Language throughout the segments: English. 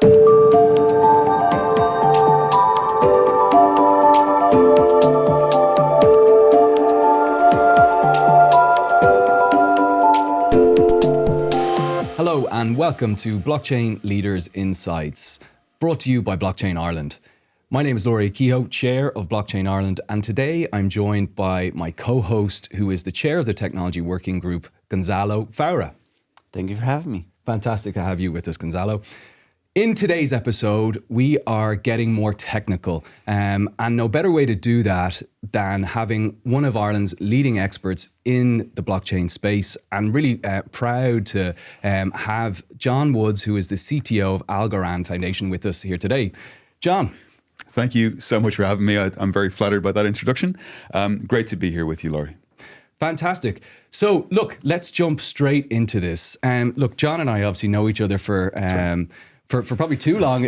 Hello and welcome to Blockchain Leaders Insights, brought to you by Blockchain Ireland. My name is Lory, Kehoe, Chair of Blockchain Ireland, and today I'm joined by my co-host, who is the Chair of the Technology Working Group, Gonzalo, Faura. Thank you for having me. Fantastic to have you with us, Gonzalo. In today's episode, we are getting more technical, and no better way to do that than having one of Ireland's leading experts in the blockchain space. I'm really proud to have John Woods, who is the CTO of Algorand Foundation, with us here today. John. Thank you so much for having me. I'm very flattered by that introduction. Great to be here with you, Lory. Fantastic. So, look, let's jump straight into this. Look, John and I obviously know each other for probably too long,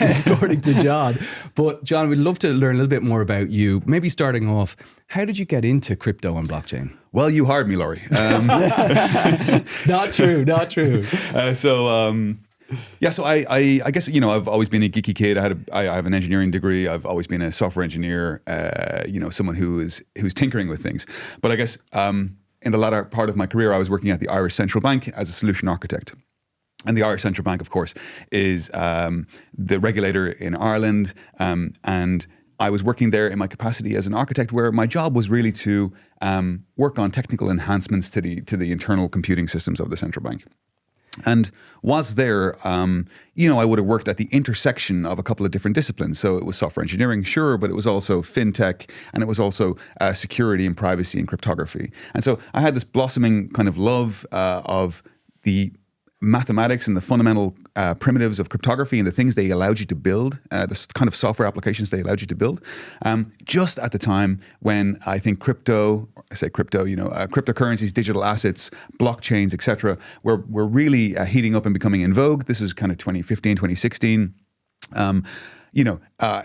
according to John. But John, we'd love to learn a little bit more about you. Maybe starting off, how did you get into crypto and blockchain? Well, you hired me, Lory. Not true. So I guess, you know, I've always been a geeky kid. I have an engineering degree. I've always been a software engineer, someone who's tinkering with things. But I guess in the latter part of my career, I was working at the Irish Central Bank as a solution architect. And the Irish Central Bank, of course, is the regulator in Ireland. And I was working there in my capacity as an architect, where my job was really to work on technical enhancements to the internal computing systems of the central bank. And was there, I would have worked at the intersection of a couple of different disciplines. So it was software engineering, sure, but it was also fintech, and it was also security and privacy and cryptography. And so I had this blossoming kind of love of the mathematics and the fundamental primitives of cryptography and the things they allowed you to build, the kind of software applications they allowed you to build, just at the time when I think cryptocurrencies, digital assets, blockchains, etc., were really heating up and becoming in vogue. This is kind of 2015, 2016.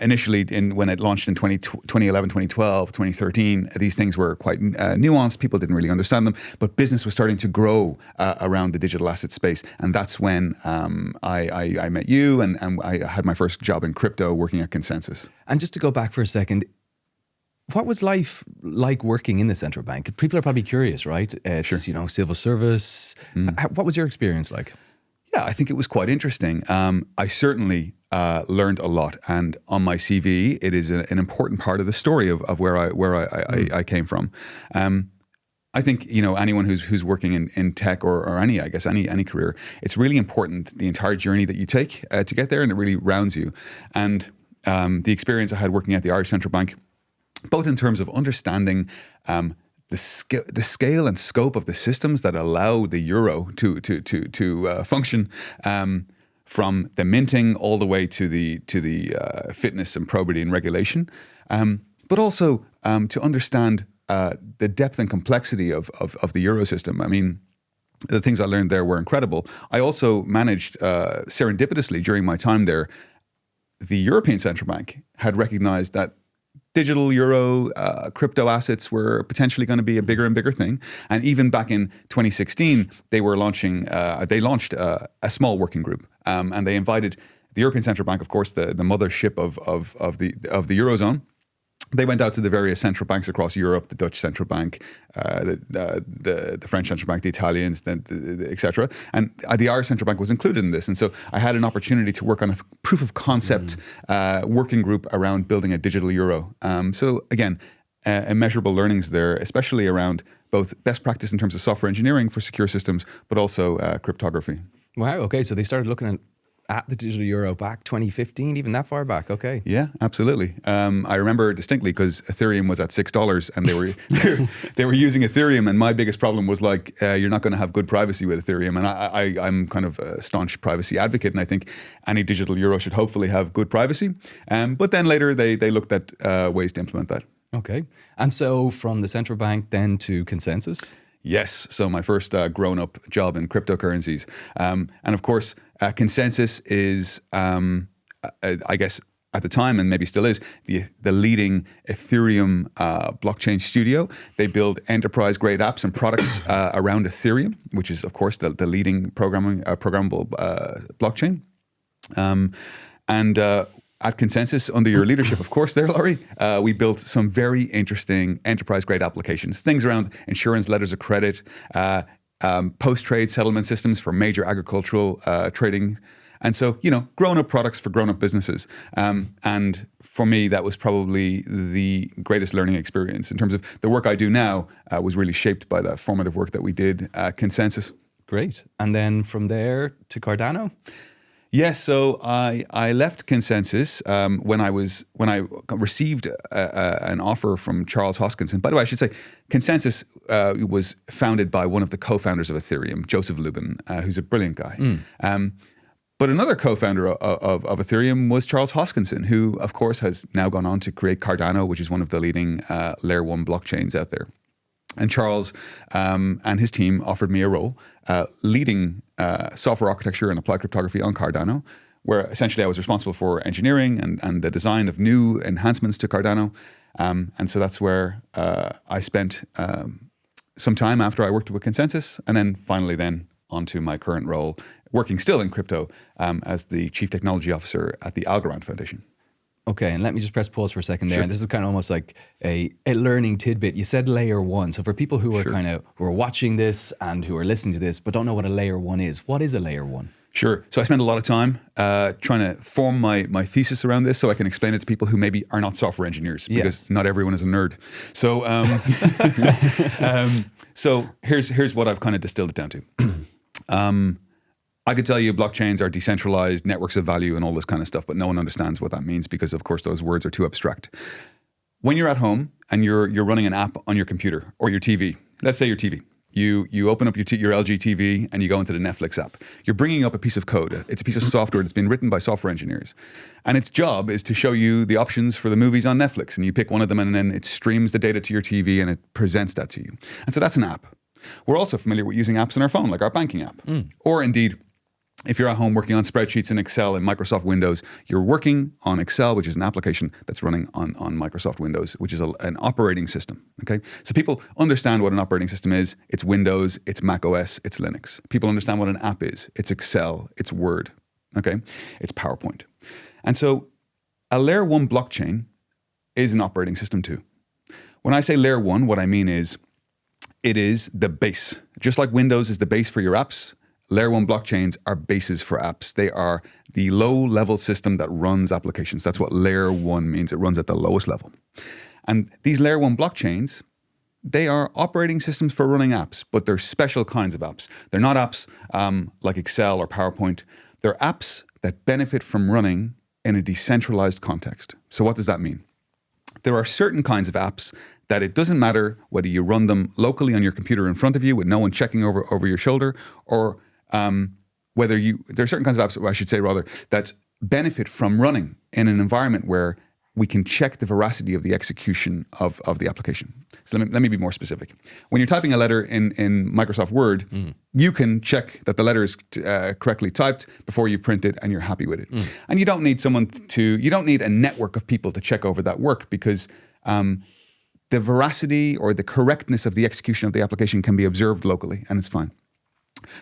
Initially when it launched in 2011, 2012, 2013, these things were quite nuanced. People didn't really understand them, but business was starting to grow around the digital asset space. And that's when I met you and I had my first job in crypto working at ConsenSys. And just to go back for a second, what was life like working in the central bank? People are probably curious, right? It's, sure. Civil service. What was your experience like? Yeah, I think it was quite interesting. I certainly learned a lot, and on my CV, it is an important part of the story of where I came from. I think anyone who's working in tech or any career, it's really important the entire journey that you take to get there, and it really rounds you. And the experience I had working at the Irish Central Bank, both in terms of understanding the scale and scope of the systems that allow the euro to function, from the minting all the way to the fitness and probity and regulation, but also to understand the depth and complexity of the euro system. I mean, the things I learned there were incredible. I also managed serendipitously during my time there, the European Central Bank had recognized that digital euro crypto assets were potentially going to be a bigger and bigger thing. And even back in 2016, they launched a small working group, and they invited the European Central Bank, of course, the mothership of the Eurozone. They went out to the various central banks across Europe, the Dutch Central Bank, the French Central Bank, the Italians, etc. And the Irish Central Bank was included in this. And so I had an opportunity to work on a proof of concept working group around building a digital euro. So again, immeasurable learnings there, especially around both best practice in terms of software engineering for secure systems, but also cryptography. Wow. Okay. So they started looking at the digital euro back 2015, even that far back. Okay. Yeah, absolutely. I remember distinctly because Ethereum was at $6 and they were using Ethereum, and my biggest problem was like, you're not going to have good privacy with Ethereum. And I'm kind of a staunch privacy advocate, and I think any digital euro should hopefully have good privacy. But then later they looked at ways to implement that. Okay. And so from the central bank then to ConsenSys? Yes. So my first grown-up job in cryptocurrencies. And of course, ConsenSys is, I guess, at the time, and maybe still is, the leading Ethereum blockchain studio. They build enterprise-grade apps and products around Ethereum, which is, of course, the leading programmable blockchain. And at ConsenSys, under your leadership, of course, there, Lory, we built some very interesting enterprise-grade applications. Things around insurance, letters of credit, post-trade settlement systems for major agricultural trading. And so, grown-up products for grown-up businesses. And for me, that was probably the greatest learning experience in terms of the work I do now was really shaped by that formative work that we did at ConsenSys. Great. And then from there to Cardano? Yes, so I left ConsenSys when I received an offer from Charles Hoskinson. By the way, I should say ConsenSys was founded by one of the co-founders of Ethereum, Joseph Lubin, who's a brilliant guy. But another co-founder of Ethereum was Charles Hoskinson, who, of course, has now gone on to create Cardano, which is one of the leading layer 1 blockchains out there. And Charles and his team offered me a role leading software architecture and applied cryptography on Cardano, where essentially I was responsible for engineering and the design of new enhancements to Cardano. And so that's where I spent some time after I worked with ConsenSys, and then finally onto my current role, working still in crypto as the Chief Technology Officer at the Algorand Foundation. Okay, and let me just press pause for a second there. Sure. And this is kind of almost like a learning tidbit. You said layer 1. So for people who are who are watching this and who are listening to this but don't know what a layer 1 is, what is a layer 1? Sure. So I spent a lot of time trying to form my thesis around this so I can explain it to people who maybe are not software engineers, because not everyone is a nerd. So so here's what I've kind of distilled it down to. I could tell you blockchains are decentralized networks of value and all this kind of stuff, but no one understands what that means because, of course, those words are too abstract. When you're at home and you're running an app on your computer or your TV, let's say your TV, you open up your LG TV and you go into the Netflix app. You're bringing up a piece of code. It's a piece of software that's been written by software engineers. And its job is to show you the options for the movies on Netflix. And you pick one of them and then it streams the data to your TV and it presents that to you. And so that's an app. We're also familiar with using apps on our phone, like our banking app. Or indeed, if you're at home working on spreadsheets in Excel and Microsoft Windows, you're working on Excel, which is an application that's running on Microsoft Windows, which is an operating system. Okay, so people understand what an operating system is. It's Windows, it's Mac OS, it's Linux. People understand what an app is. It's Excel, it's Word. Okay, it's PowerPoint. And so a layer 1 blockchain is an operating system too. When I say layer 1, what I mean is it is the base. Just like Windows is the base for your apps, Layer 1 blockchains are bases for apps. They are the low-level system that runs applications. That's what Layer 1 means. It runs at the lowest level. And these Layer 1 blockchains, they are operating systems for running apps, but they're special kinds of apps. They're not apps like Excel or PowerPoint. They're apps that benefit from running in a decentralized context. So what does that mean? There are certain kinds of apps that it doesn't matter whether you run them locally on your computer in front of you with no one checking over your shoulder, or there are certain kinds of apps, or I should say rather, that benefit from running in an environment where we can check the veracity of the execution of the application. So let me be more specific. When you're typing a letter in Microsoft Word, you can check that the letter is correctly typed before you print it and you're happy with it. And you don't need you don't need a network of people to check over that work, because the veracity or the correctness of the execution of the application can be observed locally, and it's fine.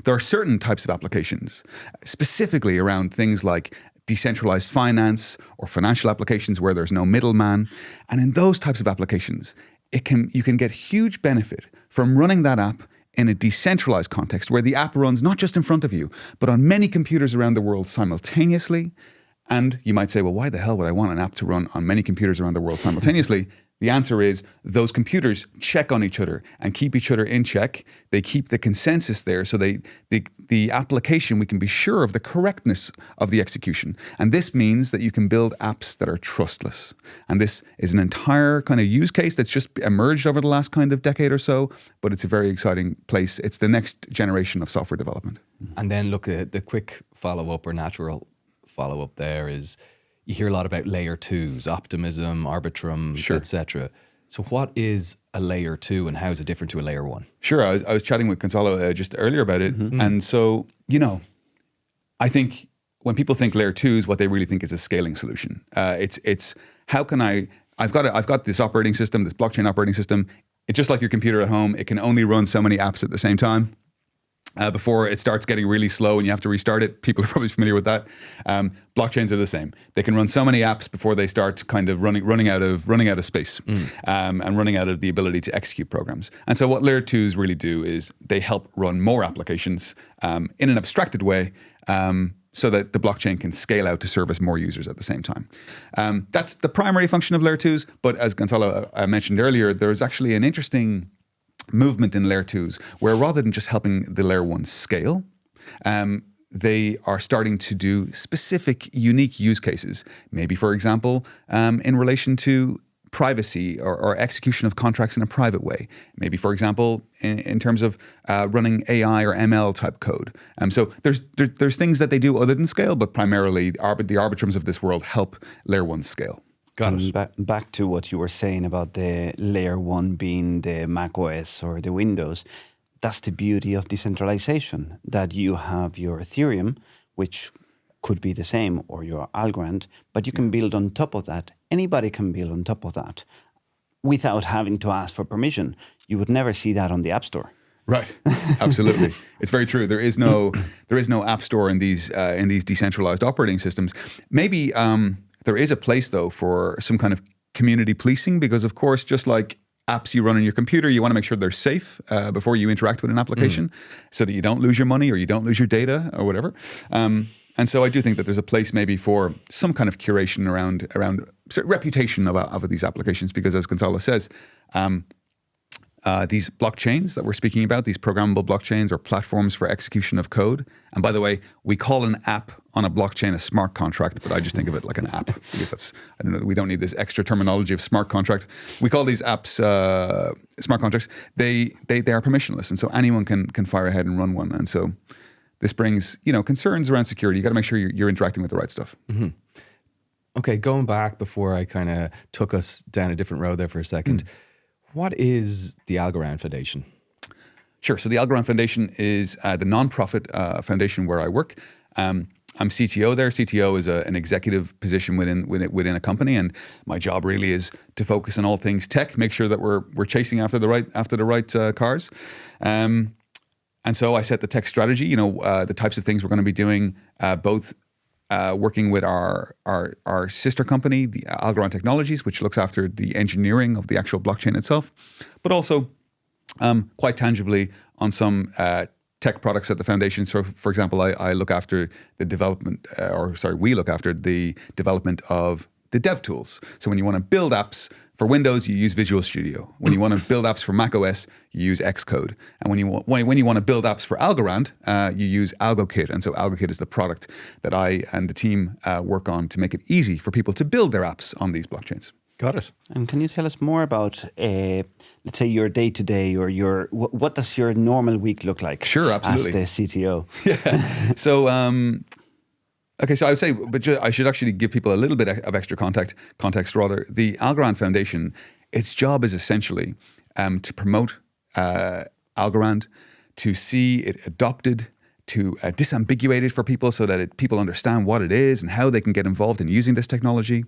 There are certain types of applications, specifically around things like decentralized finance or financial applications where there's no middleman. And in those types of applications, you can get huge benefit from running that app in a decentralized context where the app runs not just in front of you, but on many computers around the world simultaneously. And you might say, well, why the hell would I want an app to run on many computers around the world simultaneously? The answer is those computers check on each other and keep each other in check. They keep the consensus there, so the application, we can be sure of the correctness of the execution. And this means that you can build apps that are trustless. And this is an entire kind of use case that's just emerged over the last kind of decade or so, but it's a very exciting place. It's the next generation of software development. And then look, the quick follow-up or natural follow-up there is, you hear a lot about layer 2s, optimism, arbitrum, etc. So what is a layer 2 and how is it different to a layer 1? Sure. I was chatting with Gonzalo just earlier about it. And so, I think when people think layer 2s, what they really think is a scaling solution. It's how can I've got this operating system, this blockchain operating system. It's just like your computer at home. It can only run so many apps at the same time. before it starts getting really slow and you have to restart it. People are probably familiar with that. Blockchains are the same. They can run so many apps before they start kind of running out of space and running out of the ability to execute programs. And so what layer 2s really do is they help run more applications in an abstracted way, so that the blockchain can scale out to service more users at the same time. That's the primary function of layer 2s. But as Gonzalo mentioned earlier, there's actually an interesting movement in layer 2s where rather than just helping the layer 1 scale, they are starting to do specific unique use cases. Maybe, for example, in relation to privacy or execution of contracts in a private way. Maybe, for example, in terms of running AI or ML type code. So there's things that they do other than scale, but primarily the arbitrums of this world help layer 1 scale. Got it. Back to what you were saying about the layer 1 being the Mac OS or the Windows. That's the beauty of decentralization, that you have your Ethereum, which could be the same, or your Algorand, but you can build on top of that. Anybody can build on top of that without having to ask for permission. You would never see that on the App Store. Right. Absolutely. It's very true. There is no app store in these decentralized operating systems. Maybe there is a place though for some kind of community policing, because of course, just like apps you run on your computer, you want to make sure they're safe before you interact with an application, so that you don't lose your money or you don't lose your data or whatever. And so I do think that there's a place maybe for some kind of curation around reputation of these applications, because as Gonzalo says, these blockchains that we're speaking about, these programmable blockchains or platforms for execution of code. And by the way, we call an app on a blockchain a smart contract, but I just think of it like an app, because I don't know, we don't need this extra terminology of smart contract. We call these apps smart contracts. They are permissionless, and so anyone can fire ahead and run one. And so this brings, concerns around security. You got to make sure you're interacting with the right stuff. Mm-hmm. Okay, going back before I kind of took us down a different road there for a second. What is the Algorand Foundation? Sure. So the Algorand Foundation is the nonprofit foundation where I work. I'm CTO there. CTO is an executive position within a company, and my job really is to focus on all things tech, make sure that we're chasing after the right cars. And so I set the tech strategy, the types of things we're going to be doing, both working with our sister company, the Algorand Technologies, which looks after the engineering of the actual blockchain itself, but also quite tangibly on some tech products at the foundation. So, for example, I look after the development, we look after the development of the dev tools. So when you want to build apps for Windows, you use Visual Studio. When you want to build apps for Mac OS, you use Xcode. And when you want to build apps for Algorand, you use AlgoKit. And so AlgoKit is the product that I and the team work on to make it easy for people to build their apps on these blockchains. Got it. And can you tell us more about, let's say, your day-to-day, or what does your normal week look like? Sure, absolutely. As the CTO. Yeah. So, okay, so I would say, but I should actually give people a little bit of extra context rather. The Algorand Foundation, its job is essentially to promote Algorand, to see it adopted, to disambiguate it for people so that people understand what it is and how they can get involved in using this technology.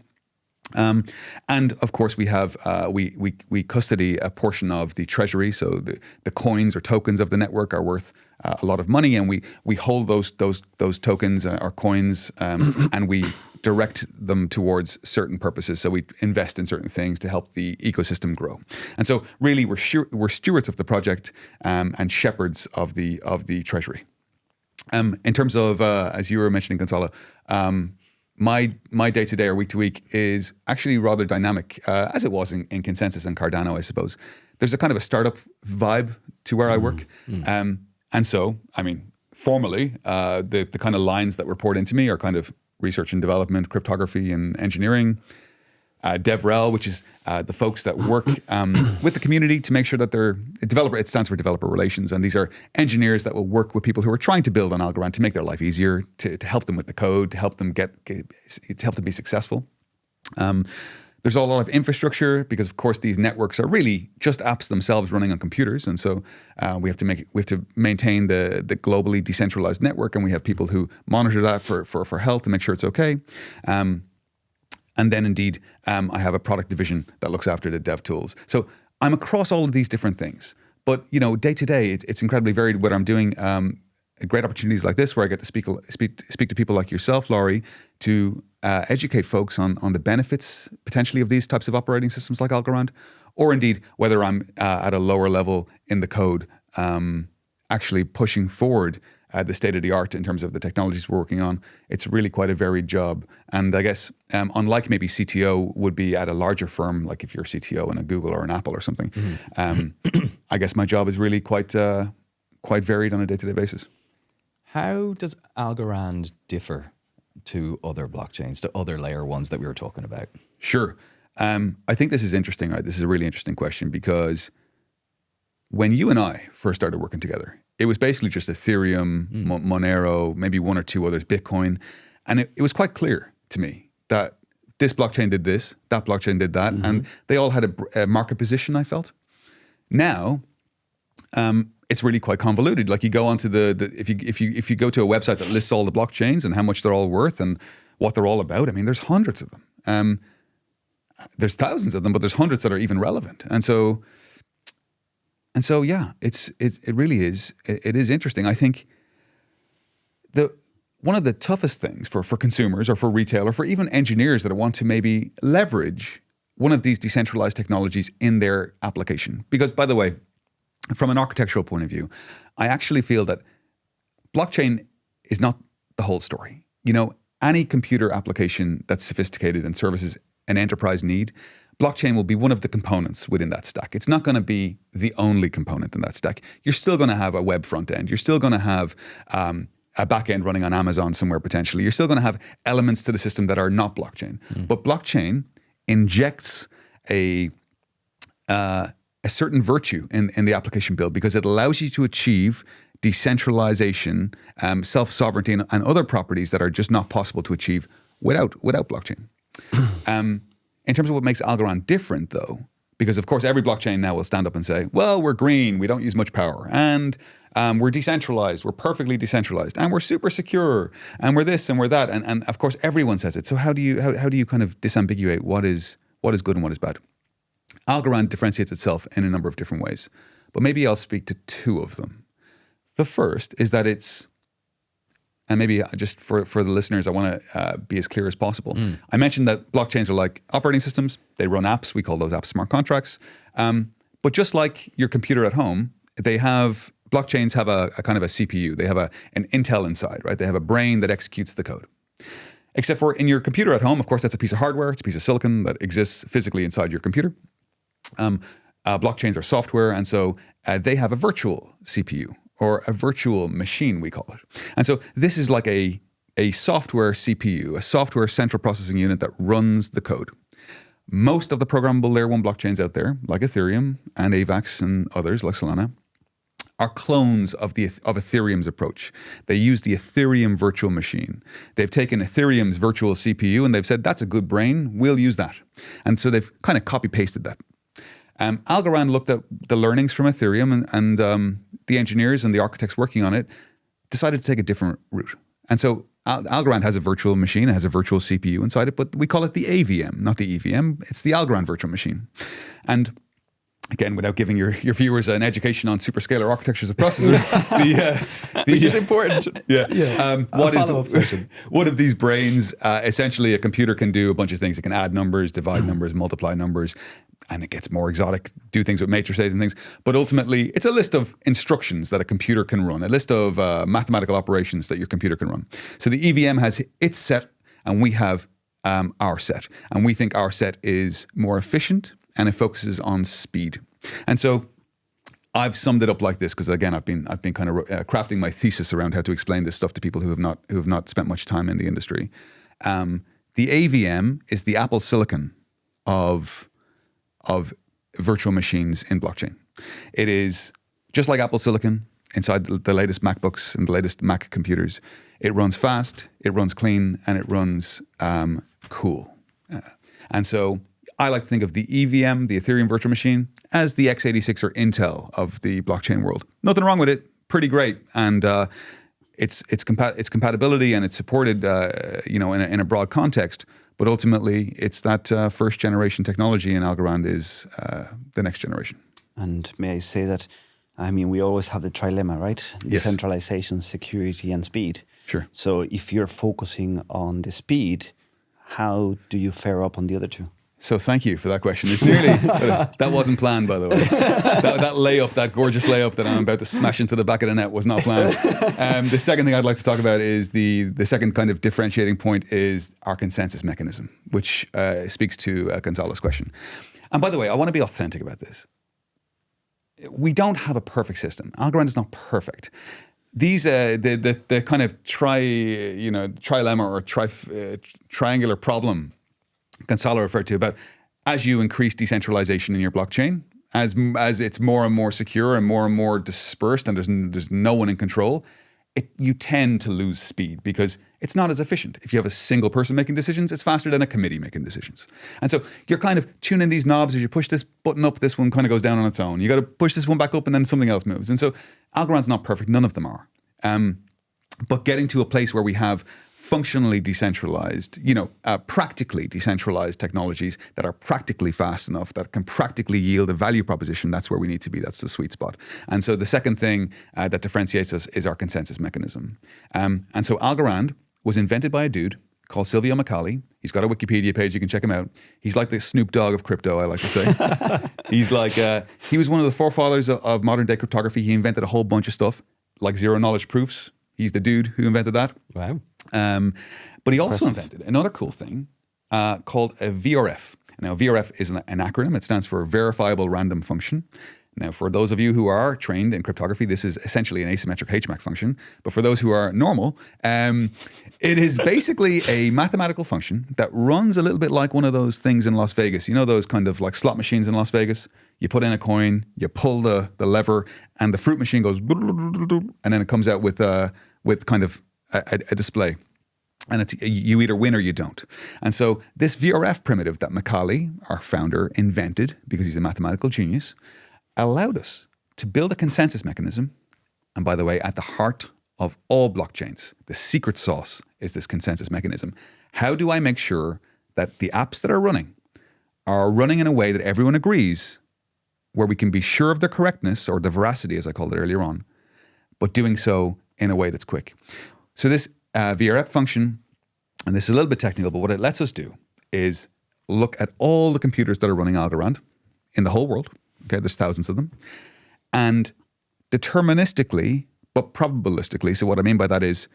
And of course, we have we custody a portion of the treasury, so the coins or tokens of the network are worth a lot of money, and we hold those tokens or coins, and we direct them towards certain purposes. So we invest in certain things to help the ecosystem grow. And so, really, we're stewards of the project and shepherds of the treasury. In terms of, as you were mentioning, Gonzalo. My day-to-day or week-to-week is actually rather dynamic, as it was in ConsenSys and Cardano, I suppose. There's a kind of a startup vibe to where I work. And so, I mean, formally, the kind of lines that report into me are kind of research and development, cryptography and engineering, DevRel, which is the folks that work with the community to make sure that they're developer. It stands for developer relations, and these are engineers that will work with people who are trying to build on Algorand to make their life easier, to help them with the code, to help them be successul. There's a lot of infrastructure because, of course, these networks are really just apps themselves running on computers, and so we have to maintain the globally decentralized network, and we have people who monitor that for health and make sure it's okay. And then, indeed, I have a product division that looks after the dev tools. So I'm across all of these different things. But day to day, it's incredibly varied. What I'm doing, great opportunities like this, where I get to speak to people like yourself, Lory, to educate folks on the benefits potentially of these types of operating systems like Algorand, or indeed whether I'm at a lower level in the code, actually pushing forward the state of the art in terms of the technologies we're working on. It's really quite a varied job. And I guess unlike maybe CTO would be at a larger firm, like if you're CTO in a Google or an Apple or something, I guess my job is really quite varied on a day-to-day basis. How does Algorand differ to other blockchains, to other layer ones that we were talking about? Sure. I think this is interesting, right? This is a really interesting question, because when you and I first started working together, it was basically just Ethereum, Monero, maybe one or two others, Bitcoin. And it was quite clear to me that this blockchain did this, that blockchain did that, and they all had a market position, I felt. Now, it's really quite convoluted. Like you go onto if you go to a website that lists all the blockchains and how much they're all worth and what they're all about, I mean, there's hundreds of them. There's thousands of them, but there's hundreds that are even relevant. And so yeah, it really is. It is interesting. I think one of the toughest things for consumers or for retail or for even engineers that want to maybe leverage one of these decentralized technologies in their application. Because, by the way, from an architectural point of view, I actually feel that blockchain is not the whole story. Any computer application that's sophisticated and services an enterprise need, blockchain will be one of the components within that stack. It's not going to be the only component in that stack. You're still going to have a web front end. You're still going to have a back end running on Amazon somewhere potentially. You're still going to have elements to the system that are not blockchain. But blockchain injects a certain virtue in the application build, because it allows you to achieve decentralization, self-sovereignty, and other properties that are just not possible to achieve without blockchain. In terms of what makes Algorand different, though, because of course every blockchain now will stand up and say, well, we're green, we don't use much power, and we're decentralized, we're perfectly decentralized, and we're super secure, and we're this and we're that, and of course everyone says it. So how do you kind of disambiguate what is good and what is bad? Algorand differentiates itself in a number of different ways, but maybe I'll speak to two of them. The first is that and maybe just for the listeners, I want to be as clear as possible. I mentioned that blockchains are like operating systems. They run apps. We call those apps smart contracts. But just like your computer at home, blockchains have a kind of a CPU. They have an Intel inside, right? They have a brain that executes the code. Except for in your computer at home, of course, that's a piece of hardware. It's a piece of silicon that exists physically inside your computer. Blockchains are software, and so they have a virtual CPU, or a virtual machine, we call it. And so this is like a software CPU, a software central processing unit that runs the code. Most of the programmable layer 1 blockchains out there, like Ethereum and AVAX and others like Solana, are clones of Ethereum's approach. They use the Ethereum virtual machine. They've taken Ethereum's virtual CPU and they've said, that's a good brain, we'll use that. And so they've kind of copy-pasted that. Algorand looked at the learnings from Ethereum, and the engineers and the architects working on it decided to take a different route. And so Algorand has a virtual machine, it has a virtual CPU inside it, but we call it the AVM, not the EVM. It's the Algorand virtual machine. And again, without giving your viewers an education on superscalar architectures of processors, which is important. One of these brains, essentially a computer can do a bunch of things. It can add numbers, divide numbers, multiply numbers, and it gets more exotic, do things with matrices and things. But ultimately, it's a list of instructions that a computer can run, a list of mathematical operations that your computer can run. So the EVM has its set, and we have our set. And we think our set is more efficient, and it focuses on speed. And so I've summed it up like this, because again, I've been kind of crafting my thesis around how to explain this stuff to people who have not spent much time in the industry. The AVM is the Apple silicon of virtual machines in blockchain. It is just like Apple silicon inside the latest MacBooks and the latest Mac computers. It runs fast, it runs clean, and it runs cool. And so I like to think of the EVM, the Ethereum virtual machine, as the x86 or Intel of the blockchain world. Nothing wrong with it, pretty great. And its compatibility and it's supported in a broad context. But ultimately, it's that first generation technology, and Algorand is the next generation. And may I say that I mean, we always have the trilemma, right? Yes. Decentralization, security, and speed. Sure. So if you're focusing on the speed, how do you fare up on the other two? So thank you for that question. It's nearly, that wasn't planned, by the way. That layup, that gorgeous layup that I'm about to smash into the back of the net was not planned. The second thing I'd like to talk about is the second kind of differentiating point is our consensus mechanism, which speaks to Gonzalo's question. And by the way, I want to be authentic about this. We don't have a perfect system. Algorand is not perfect. These the kind of trilemma or triangular problem Gonzalo referred to about as you increase decentralization in your blockchain, as it's more and more secure and more dispersed and there's no one in control, you tend to lose speed because it's not as efficient. If you have a single person making decisions, it's faster than a committee making decisions. And so you're kind of tuning these knobs. As you push this button up, this one kind of goes down on its own. You got to push this one back up and then something else moves. And so Algorand's not perfect. None of them are. But getting to a place where we have functionally decentralized, practically decentralized technologies that are practically fast enough, that can practically yield a value proposition, that's where we need to be. That's the sweet spot. And so the second thing that differentiates us is our consensus mechanism. And so Algorand was invented by a dude called Silvio Micali. He's got a Wikipedia page. You can check him out. He's like the Snoop Dogg of crypto, I like to say. He's like, he was one of the forefathers of modern day cryptography. He invented a whole bunch of stuff like zero knowledge proofs. He's the dude who invented that. Wow. But he also invented another cool thing called a VRF. Now, VRF is an acronym. It stands for Verifiable Random Function. Now, for those of you who are trained in cryptography, this is essentially an asymmetric HMAC function. But for those who are normal, it is basically a mathematical function that runs a little bit like one of those things in Las Vegas. You know those kind of like slot machines in Las Vegas? You put in a coin, you pull the lever, and the fruit machine goes, and then it comes out with kind of a display. And you either win or you don't. And so this VRF primitive that Micali, our founder, invented, because he's a mathematical genius, allowed us to build a consensus mechanism. And by the way, at the heart of all blockchains, the secret sauce is this consensus mechanism. How do I make sure that the apps that are running in a way that everyone agrees, where we can be sure of their correctness or the veracity, as I called it earlier on, but doing so in a way that's quick? So this VRF function, and this is a little bit technical, but what it lets us do is look at all the computers that are running Algorand in the whole world. Okay, there's thousands of them. And deterministically, but probabilistically, so what I mean by that is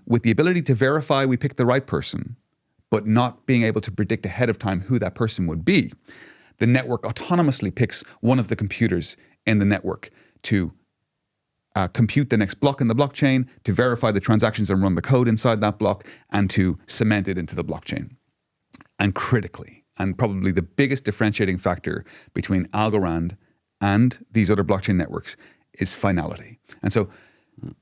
with the ability to verify we picked the right person, but not being able to predict ahead of time who that person would be, the network autonomously picks one of the computers in the network to compute the next block in the blockchain, to verify the transactions and run the code inside that block, and to cement it into the blockchain. And critically, and probably the biggest differentiating factor between Algorand and these other blockchain networks is finality. And so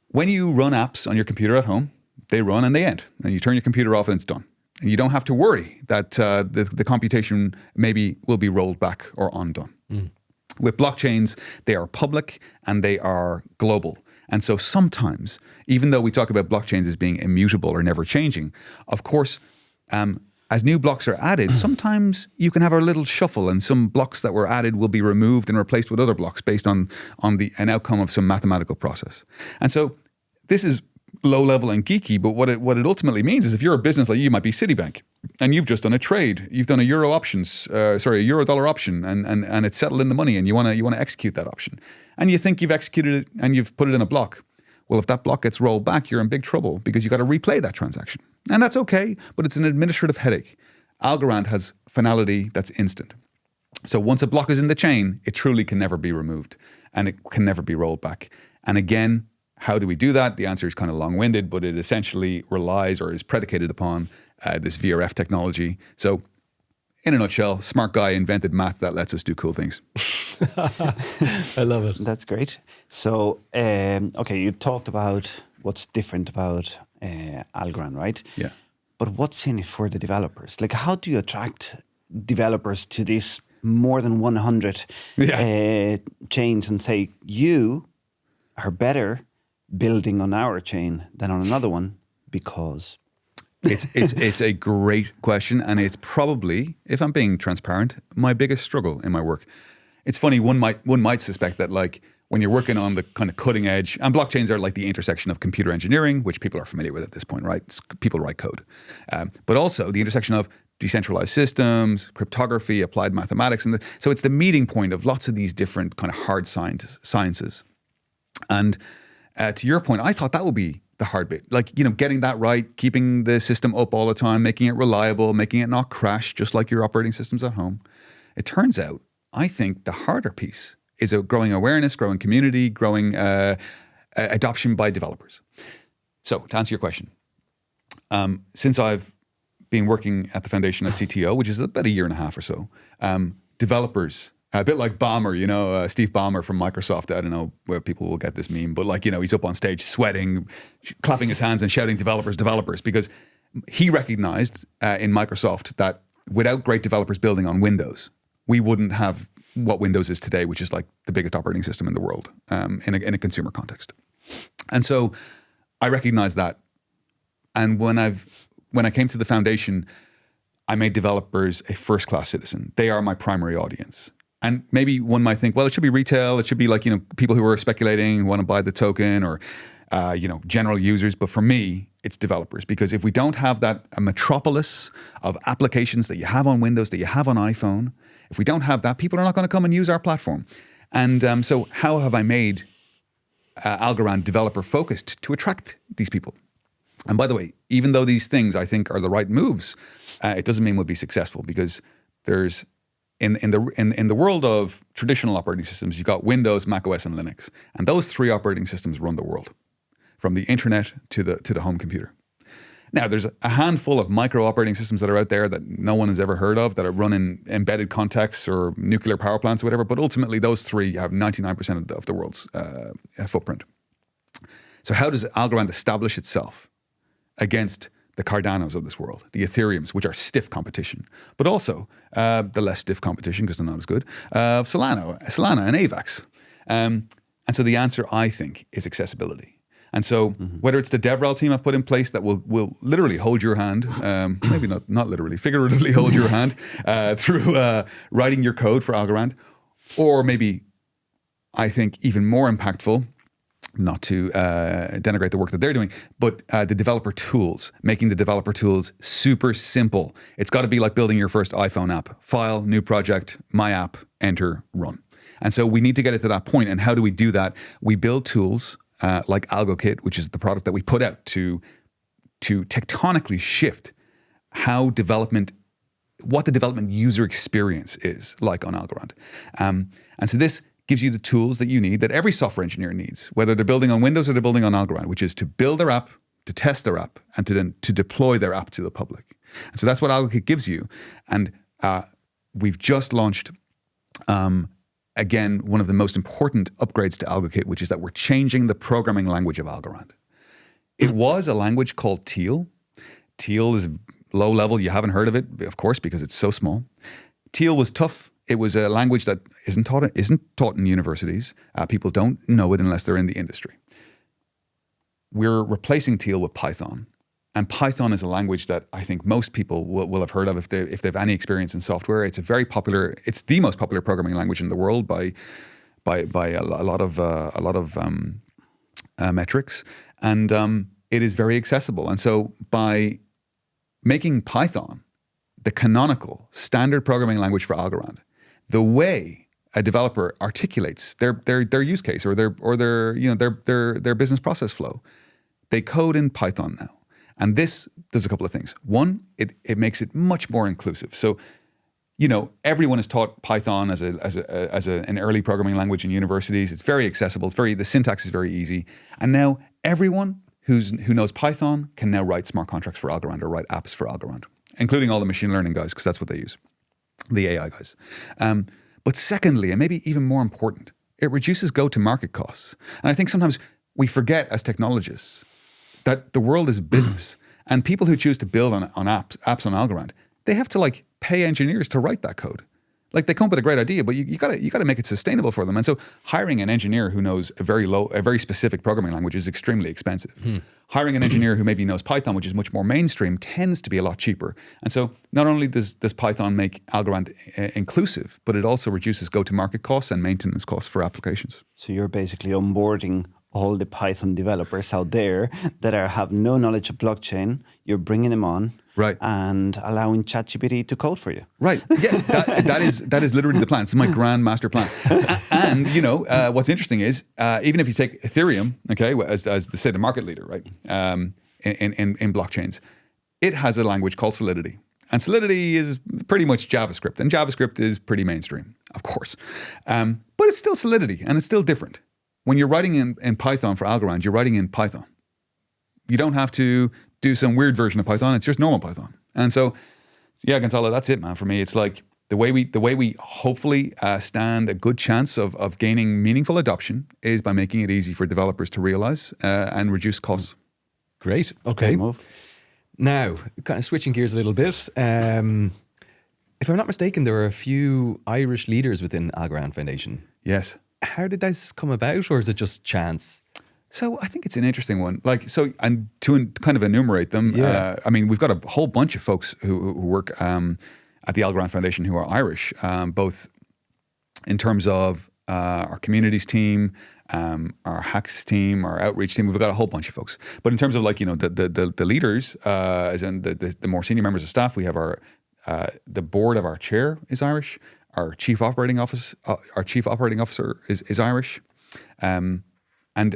when you run apps on your computer at home, they run and they end. And you turn your computer off and it's done. And you don't have to worry that the computation maybe will be rolled back or undone. With blockchains, they are public and they are global. And so sometimes, even though we talk about blockchains as being immutable or never changing, of course, as new blocks are added, sometimes you can have a little shuffle and some blocks that were added will be removed and replaced with other blocks based on an outcome of some mathematical process. And so this is low level and geeky, but what it ultimately means is if you're a business like you might be Citibank and you've just done a trade, you've done a euro dollar option and it's settled in the money and you want to execute that option. And you think you've executed it and you've put it in a block. Well, if that block gets rolled back, you're in big trouble because you got to replay that transaction. And that's okay, but it's an administrative headache. Algorand has finality that's instant. So once a block is in the chain, it truly can never be removed and it can never be rolled back. And again, how do we do that? The answer is kind of long-winded, but it essentially relies or is predicated upon this VRF technology. So in a nutshell, smart guy invented math that lets us do cool things. I love it. That's great. So, okay, you talked about what's different about Algorand, right? Yeah. But what's in it for the developers? Like, how do you attract developers to this more than 100 chains and say, you are better building on our chain than on another one because... It's a great question, and it's probably, if I'm being transparent, my biggest struggle in my work. It's funny, one might suspect that like when you're working on the kind of cutting edge, and blockchains are like the intersection of computer engineering, which people are familiar with at this point, right? People write code. But also the intersection of decentralized systems, cryptography, applied mathematics. So it's the meeting point of lots of these different kind of hard sciences. And to your point, I thought that would be the hard bit. Like, getting that right, keeping the system up all the time, making it reliable, making it not crash, just like your operating systems at home. It turns out, I think the harder piece is a growing awareness, growing community, growing adoption by developers. So to answer your question, since I've been working at the foundation as CTO, which is about a year and a half or so, developers, a bit like Ballmer, Steve Ballmer from Microsoft. I don't know where people will get this meme, but he's up on stage sweating, clapping his hands and shouting developers, because he recognized in Microsoft that without great developers building on Windows, we wouldn't have what Windows is today, which is like the biggest operating system in the world in a consumer context. And so I recognized that. And when I came to the foundation, I made developers a first-class citizen. They are my primary audience. And maybe one might think, well, it should be retail. It should be people who are speculating, who want to buy the token, or general users. But for me, it's developers, because if we don't have a metropolis of applications that you have on Windows, that you have on iPhone, if we don't have that, people are not going to come and use our platform. And so how have I made Algorand developer focused to attract these people? And by the way, even though these things I think are the right moves, it doesn't mean we'll be successful, because there's in the world of traditional operating systems, you've got Windows, Mac OS, and Linux, and those three operating systems run the world, from the internet to the home computer. Now, there's a handful of micro operating systems that are out there that no one has ever heard of, that are run in embedded contexts or nuclear power plants or whatever, but ultimately those three have 99% of the world's footprint. So how does Algorand establish itself against the Cardanos of this world, the Ethereums, which are stiff competition, but also the less stiff competition, because they're not as good, Solana and AVAX. And so the answer, I think, is accessibility. And so whether it's the DevRel team I've put in place that will literally hold your hand, maybe not literally, figuratively hold your hand through writing your code for Algorand, or maybe, I think, even more impactful, not to denigrate the work that they're doing, but the developer tools, making the developer tools super simple. It's got to be like building your first iPhone app. File, new project, my app, enter, run. And so we need to get it to that point. And how do we do that? We build tools like AlgoKit, which is the product that we put out to tectonically shift what the development user experience is like on Algorand. And so this gives you the tools that you need, that every software engineer needs, whether they're building on Windows or they're building on Algorand, which is to build their app, to test their app, and to deploy their app to the public. And so that's what AlgoKit gives you. And we've just launched, again, one of the most important upgrades to AlgoKit, which is that we're changing the programming language of Algorand. It was a language called Teal. Teal is low level. You haven't heard of it, of course, because it's so small. Teal was tough. It was a language that isn't taught in universities. People don't know it unless they're in the industry. We're replacing Teal with Python. And Python is a language that I think most people will have heard of if they've any experience in software. It's it's the most popular programming language in the world by a lot of metrics, and it is very accessible. And so by making Python the canonical standard programming language for Algorand, the way a developer articulates their use case or their business process flow, they code in Python now. And this does a couple of things. One, it makes it much more inclusive. So, everyone is taught Python as an early programming language in universities. It's very accessible. The syntax is very easy. And now everyone who knows Python can now write smart contracts for Algorand or write apps for Algorand, including all the machine learning guys, because that's what they use, the AI guys. But secondly, and maybe even more important, it reduces go-to-market costs. And I think sometimes we forget as technologists that the world is a business, and people who choose to build on apps on Algorand, they have to pay engineers to write that code. Like they come up with a great idea, but you gotta make it sustainable for them. And so hiring an engineer who knows a very specific programming language is extremely expensive. Hiring an engineer who maybe knows Python, which is much more mainstream, tends to be a lot cheaper. And so not only does Python make Algorand inclusive, but it also reduces go-to-market costs and maintenance costs for applications. So you're basically onboarding all the Python developers out there that have no knowledge of blockchain. You're bringing them on, right, and allowing ChatGPT to code for you. Right. Yeah. that is literally the plan. It's my grand master plan. And what's interesting is even if you take Ethereum, okay, as the market leader, right, in blockchains, it has a language called Solidity. And Solidity is pretty much JavaScript, and JavaScript is pretty mainstream, of course, but it's still Solidity, and it's still different. When you're writing in Python for Algorand, you're writing in Python. You don't have to do some weird version of Python. It's just normal Python. And so, yeah, Gonzalo, that's it, man. For me, it's like the way we hopefully stand a good chance of gaining meaningful adoption is by making it easy for developers to realize and reduce costs. Great. Okay. Now, kind of switching gears a little bit. If I'm not mistaken, there are a few Irish leaders within Algorand Foundation. Yes. How did this come about, or is it just chance? So I think it's an interesting one. And to kind of enumerate them, we've got a whole bunch of folks who work at the Algorand Foundation who are Irish, both in terms of our communities team, our hacks team, our outreach team. We've got a whole bunch of folks. But in terms of the leaders, as in the more senior members of staff, we have the board of our chair is Irish. Our chief operating officer is Irish, and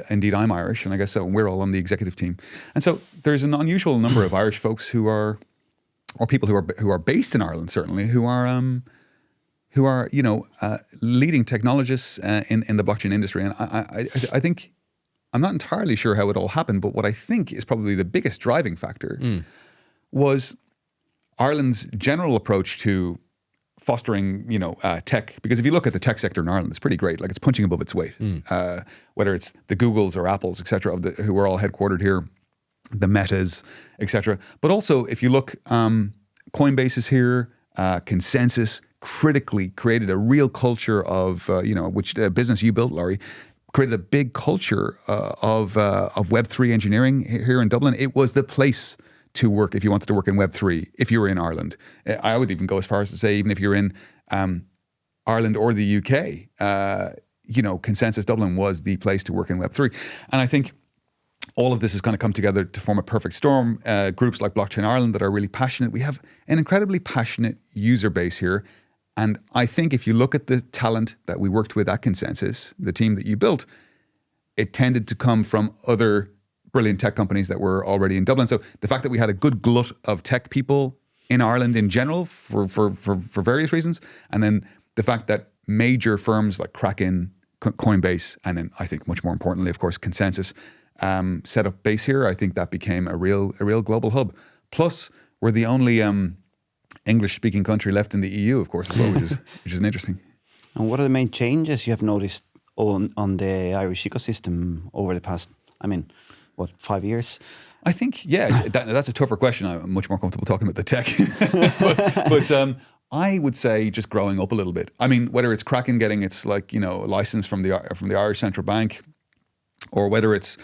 indeed I'm Irish, and I guess so. We're all on the executive team, and so there's an unusual number of Irish folks or people who are based in Ireland, certainly, who are leading technologists in the blockchain industry. And I think I'm not entirely sure how it all happened, but what I think is probably the biggest driving factor was Ireland's general approach to fostering, tech, because if you look at the tech sector in Ireland, it's pretty great. Like it's punching above its weight. Whether it's the Googles or Apples, et cetera, who are all headquartered here, the Metas, et cetera. But also, if you look, Coinbase is here, ConsenSys critically created a real culture of, which the business you built, Lory, created a big culture of Web3 engineering here in Dublin. It was the place to work if you wanted to work in Web3, if you were in Ireland. I would even go as far as to say, even if you're in Ireland or the UK, ConsenSys Dublin was the place to work in Web3. And I think all of this has kind of come together to form a perfect storm. Groups like Blockchain Ireland that are really passionate. We have an incredibly passionate user base here. And I think if you look at the talent that we worked with at ConsenSys, the team that you built, it tended to come from other brilliant tech companies that were already in Dublin. So the fact that we had a good glut of tech people in Ireland in general for various reasons, and then the fact that major firms like Kraken, Coinbase, and then I think much more importantly, of course, ConsenSys set up base here, I think that became a real global hub. Plus, we're the only English-speaking country left in the EU, of course, as well, which is interesting. And what are the main changes you have noticed on the Irish ecosystem over the past, 5 years? I think, that's a tougher question. I'm much more comfortable talking about the tech. but I would say just growing up a little bit. I mean, whether it's Kraken getting its license from the Irish Central Bank, or whether it's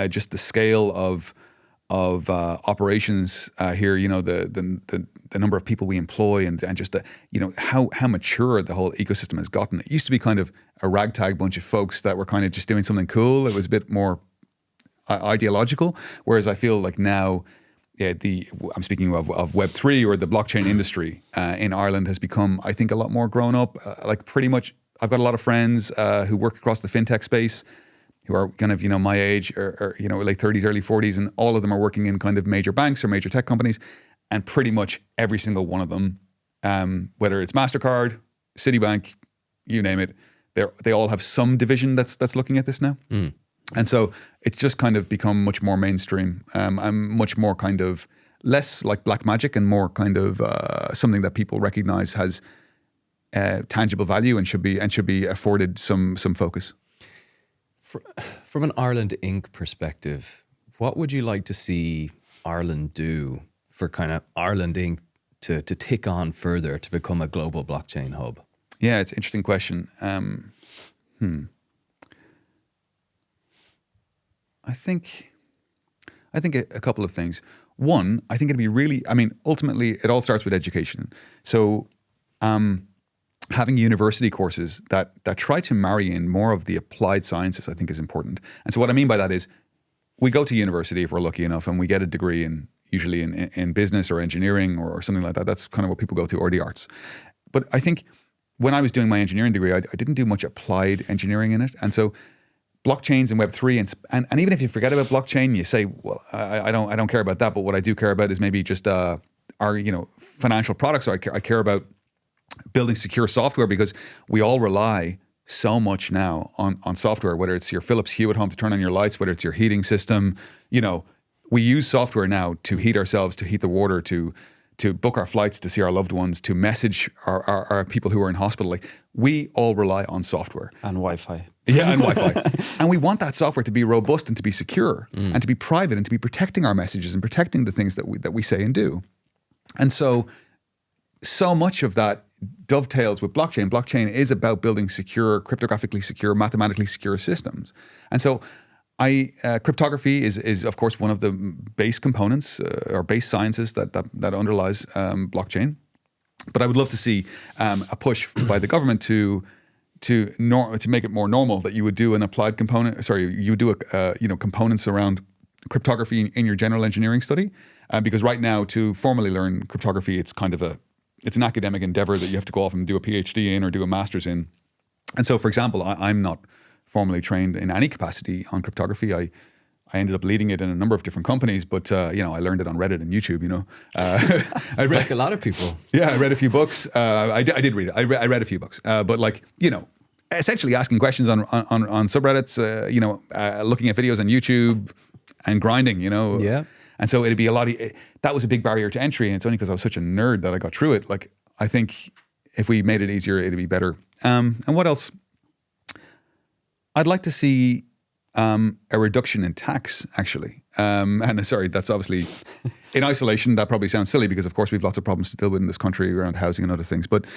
just the scale of operations here, the number of people we employ and just how mature the whole ecosystem has gotten. It used to be kind of a ragtag bunch of folks that were kind of just doing something cool. It was a bit more ideological, whereas I feel like now, I'm speaking of Web3 or the blockchain industry in Ireland has become, I think, a lot more grown up. Pretty much, I've got a lot of friends who work across the fintech space who are kind of, my age or late 30s, early 40s, and all of them are working in kind of major banks or major tech companies. And pretty much every single one of them, whether it's MasterCard, Citibank, you name it, they all have some division that's looking at this now. And so it's just kind of become much more mainstream. I'm much more kind of less like black magic and more kind of something that people recognize has tangible value and should be afforded some focus. From an Ireland Inc. perspective, what would you like to see Ireland do for kind of Ireland Inc. to tick on further to become a global blockchain hub? Yeah, it's an interesting question. I think a couple of things. One, I think it'd be really, I mean, ultimately it all starts with education. So having university courses that try to marry in more of the applied sciences, I think is important. And so what I mean by that is we go to university if we're lucky enough and we get a degree usually in business or engineering or something like that. That's kind of what people go to, or the arts. But I think when I was doing my engineering degree, I didn't do much applied engineering in it. And so blockchains and Web3 and even if you forget about blockchain, you say, well, I don't care about that. But what I do care about is maybe just our financial products. Or I care about building secure software, because we all rely so much now on software, whether it's your Philips Hue at home to turn on your lights, whether it's your heating system. We use software now to heat ourselves, to heat the water, to book our flights, to see our loved ones, to message our people who are in hospital. Like, we all rely on software. And Wi-Fi. Yeah, and Wi-Fi. And we want that software to be robust and to be secure and to be private and to be protecting our messages and protecting the things that we say and do. And so much of that dovetails with blockchain. Blockchain is about building secure, cryptographically secure, mathematically secure systems. And so cryptography is of course one of the base components or base sciences that underlies blockchain. But I would love to see a push by the government to make it more normal that you would do an applied component. Sorry, you would do components around cryptography in your general engineering study. Because right now, to formally learn cryptography, it's an academic endeavor that you have to go off and do a PhD in or do a master's in. And so, for example, I'm not formally trained in any capacity on cryptography. I ended up leading it in a number of different companies, but I learned it on Reddit and YouTube. I read like a lot of people. Yeah, I read a few books. I did read it. I read a few books, but essentially asking questions on subreddits. Looking at videos on YouTube and grinding. Yeah. And so it'd be that was a big barrier to entry, and it's only because I was such a nerd that I got through it. Like, I think if we made it easier, it'd be better. And what else? I'd like to see a reduction in tax, actually. And sorry, that's obviously in isolation. That probably sounds silly because, of course, we have lots of problems to deal with in this country around housing and other things. But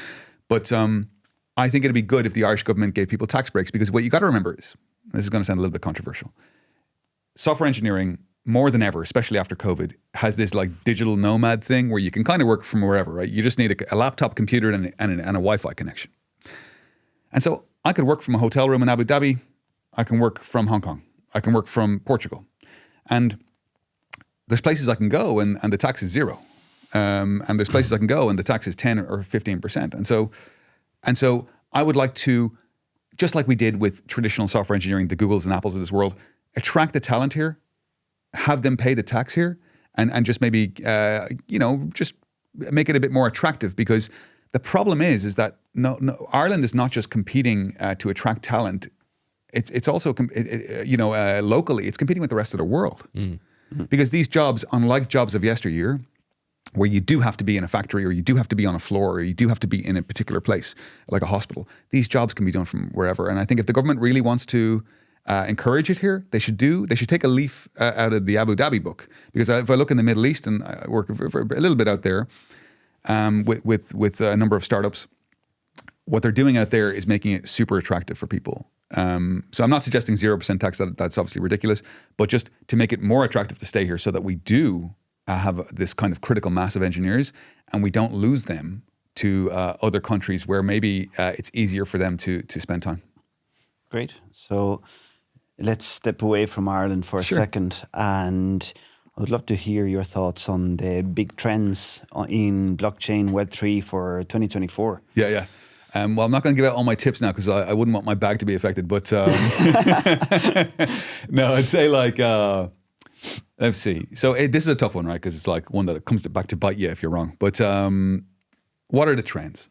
I think it'd be good if the Irish government gave people tax breaks, because what you got to remember is, this is going to sound a little bit controversial, software engineering, more than ever, especially after COVID, has this like digital nomad thing where you can kind of work from wherever, right? You just need a laptop computer and a Wi-Fi connection. And so I could work from a hotel room in Abu Dhabi. I can work from Hong Kong. I can work from Portugal. And there's places I can go and the tax is zero. And there's places I can go and the tax is 10 or 15%. And so I would like to, just like we did with traditional software engineering, the Googles and Apples of this world, attract the talent here, have them pay the tax here, and just maybe, just make it a bit more attractive, because the problem is that no, Ireland is not just competing to attract talent. It's also, locally, it's competing with the rest of the world. Because these jobs, unlike jobs of yesteryear, where you do have to be in a factory or you do have to be on a floor or you do have to be in a particular place, like a hospital, these jobs can be done from wherever. And I think if the government really wants to encourage it here, they should take a leaf out of the Abu Dhabi book. Because if I look in the Middle East, and I work a little bit out there with a number of startups, what they're doing out there is making it super attractive for people. So I'm not suggesting 0% tax, that's obviously ridiculous, but just to make it more attractive to stay here so that we do have this kind of critical mass of engineers and we don't lose them to other countries where maybe it's easier for them to spend time. Great. So let's step away from Ireland for a second, and I would love to hear your thoughts on the big trends in blockchain Web3 for 2024. Yeah. Well, I'm not going to give out all my tips now because I wouldn't want my bag to be affected. But no, I'd say let's see. So this is a tough one, right? Because it's like one that comes back to bite you if you're wrong. But what are the trends?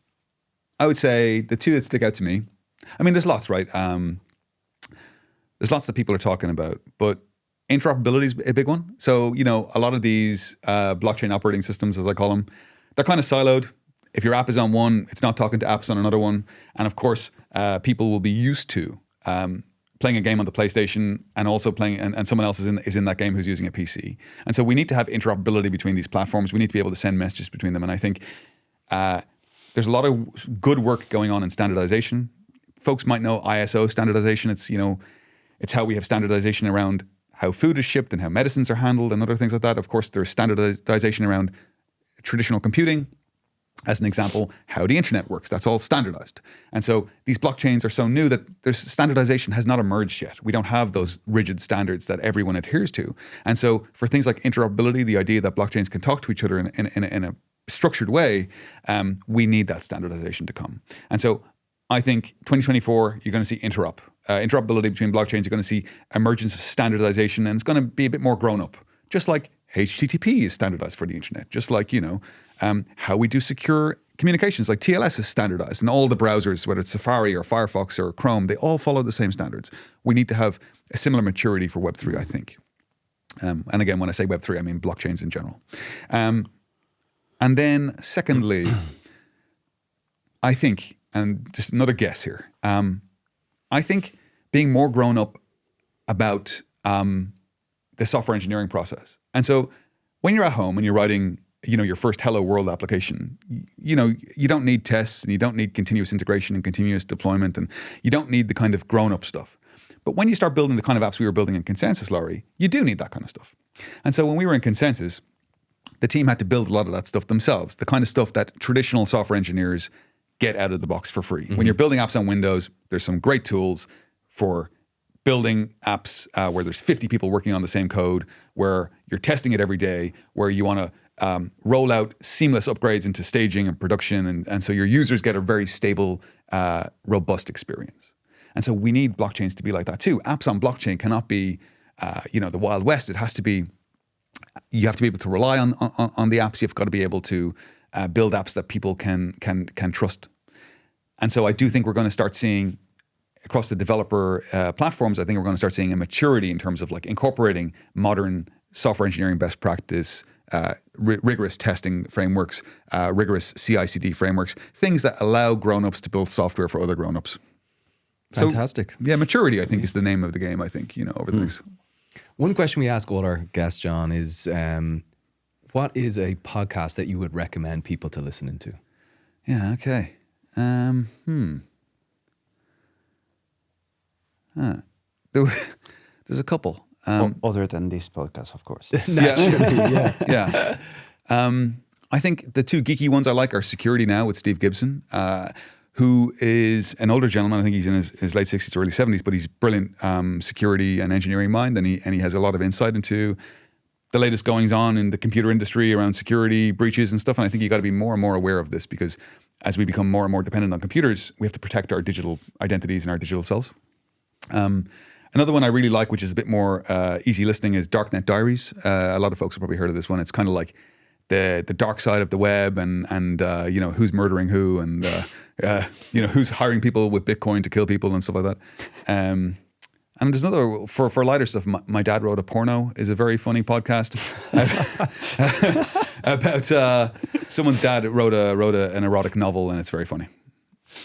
I would say the two that stick out to me. I mean, there's lots, right? There's lots that people are talking about, but interoperability is a big one. So, a lot of these blockchain operating systems, as I call them, they're kind of siloed. If your app is on one, it's not talking to apps on another one. And of course, people will be used to playing a game on the PlayStation and also playing, and someone else is in that game who's using a PC. And so we need to have interoperability between these platforms. We need to be able to send messages between them. And I think there's a lot of good work going on in standardization. Folks might know ISO standardization. It's how we have standardization around how food is shipped and how medicines are handled and other things like that. Of course, there's standardization around traditional computing. As an example, how the internet works. That's all standardized. And so these blockchains are so new that there's standardization has not emerged yet. We don't have those rigid standards that everyone adheres to. And so for things like interoperability, the idea that blockchains can talk to each other in a structured way, we need that standardization to come. And so I think 2024, you're going to see interoperability between blockchains. You're going to see emergence of standardization, and it's going to be a bit more grown up. Just like HTTP is standardized for the internet, just like, how we do secure communications, like TLS is standardized, and all the browsers, whether it's Safari or Firefox or Chrome, they all follow the same standards. We need to have a similar maturity for Web3, I think. And again, when I say Web3, I mean blockchains in general. And then secondly, I think, and just another guess here, I think being more grown up about the software engineering process. And so when you're at home and you're writing your first Hello World application, you don't need tests, and you don't need continuous integration and continuous deployment, and you don't need the kind of grown-up stuff. But when you start building the kind of apps we were building in ConsenSys, Lory, you do need that kind of stuff. And so when we were in ConsenSys, the team had to build a lot of that stuff themselves, the kind of stuff that traditional software engineers get out of the box for free. Mm-hmm. When you're building apps on Windows, there's some great tools for building apps where there's 50 people working on the same code, where you're testing it every day, where you want to roll out seamless upgrades into staging and production. And so your users get a very stable, robust experience. And so we need blockchains to be like that too. Apps on blockchain cannot be, the Wild West. It has to be, you have to be able to rely on the apps. You've got to be able to build apps that people can trust. And so I do think we're going to start seeing across the developer platforms, I think we're going to start seeing a maturity in terms of like incorporating modern software engineering best practice, rigorous testing frameworks, rigorous CI/CD frameworks, things that allow grown-ups to build software for other grown-ups. Fantastic. So, yeah, maturity, I think, is the name of the game, I think, over the next. One question we ask all our guests, John, is what is a podcast that you would recommend people to listen into? Yeah, okay. There's a couple. Other than this podcast, of course. Naturally, yeah. I think the two geeky ones I like are Security Now with Steve Gibson, who is an older gentleman. I think he's in his late 60s to early 70s, but he's brilliant security and engineering mind, and he has a lot of insight into the latest goings on in the computer industry around security breaches and stuff. And I think you got to be more and more aware of this, because as we become more and more dependent on computers, we have to protect our digital identities and our digital selves. Another one I really like, which is a bit more easy listening, is Darknet Diaries. A lot of folks have probably heard of this one. It's kind of like the dark side of the web, and who's murdering who, and who's hiring people with Bitcoin to kill people and stuff like that. And there's another for lighter stuff. My Dad Wrote a Porno is a very funny podcast about someone's dad wrote an erotic novel, and it's very funny.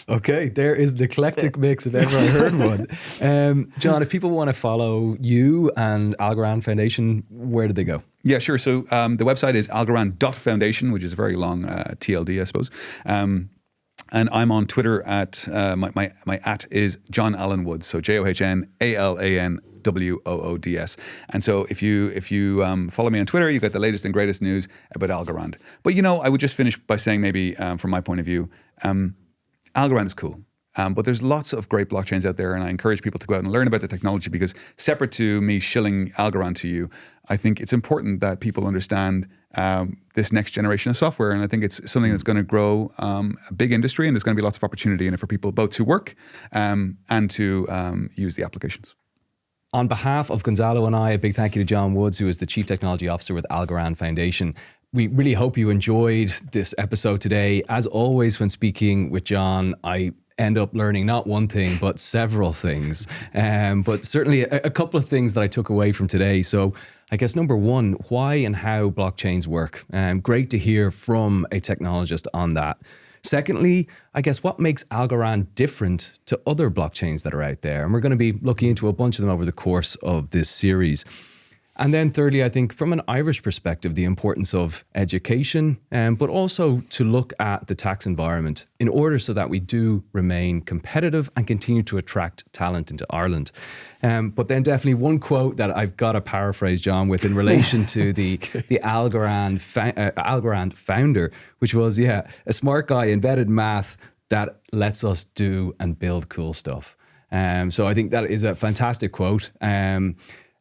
Okay, there is the eclectic mix if ever I heard one. John, if people want to follow you and Algorand Foundation, where do they go? Yeah, sure. So the website is algorand.foundation, which is a very long TLD, I suppose. And I'm on Twitter at, my at is John Allen Woods. So JohnAlanWoods. And so if you follow me on Twitter, you get the latest and greatest news about Algorand. But I would just finish by saying, maybe from my point of view, Algorand is cool, but there's lots of great blockchains out there, and I encourage people to go out and learn about the technology, because separate to me shilling Algorand to you, I think it's important that people understand this next generation of software, and I think it's something that's going to grow a big industry, and there's going to be lots of opportunity in it for people both to work and to use the applications. On behalf of Gonzalo and I, a big thank you to John Woods, who is the Chief Technology Officer with Algorand Foundation. We really hope you enjoyed this episode today. As always, when speaking with John, I end up learning not one thing, but several things. But certainly a couple of things that I took away from today. So I guess number one, why and how blockchains work. Great to hear from a technologist on that. Secondly, I guess what makes Algorand different to other blockchains that are out there? And we're going to be looking into a bunch of them over the course of this series. And then thirdly, I think from an Irish perspective, the importance of education, but also to look at the tax environment in order so that we do remain competitive and continue to attract talent into Ireland. But then definitely one quote that I've got to paraphrase, John, with in relation to the Algorand founder, which was, a smart guy invented math that lets us do and build cool stuff. So I think that is a fantastic quote.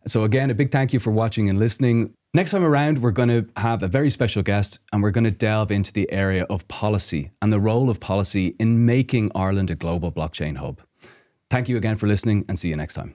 So again, a big thank you for watching and listening. Next time around, we're going to have a very special guest and we're going to delve into the area of policy and the role of policy in making Ireland a global blockchain hub. Thank you again for listening and see you next time.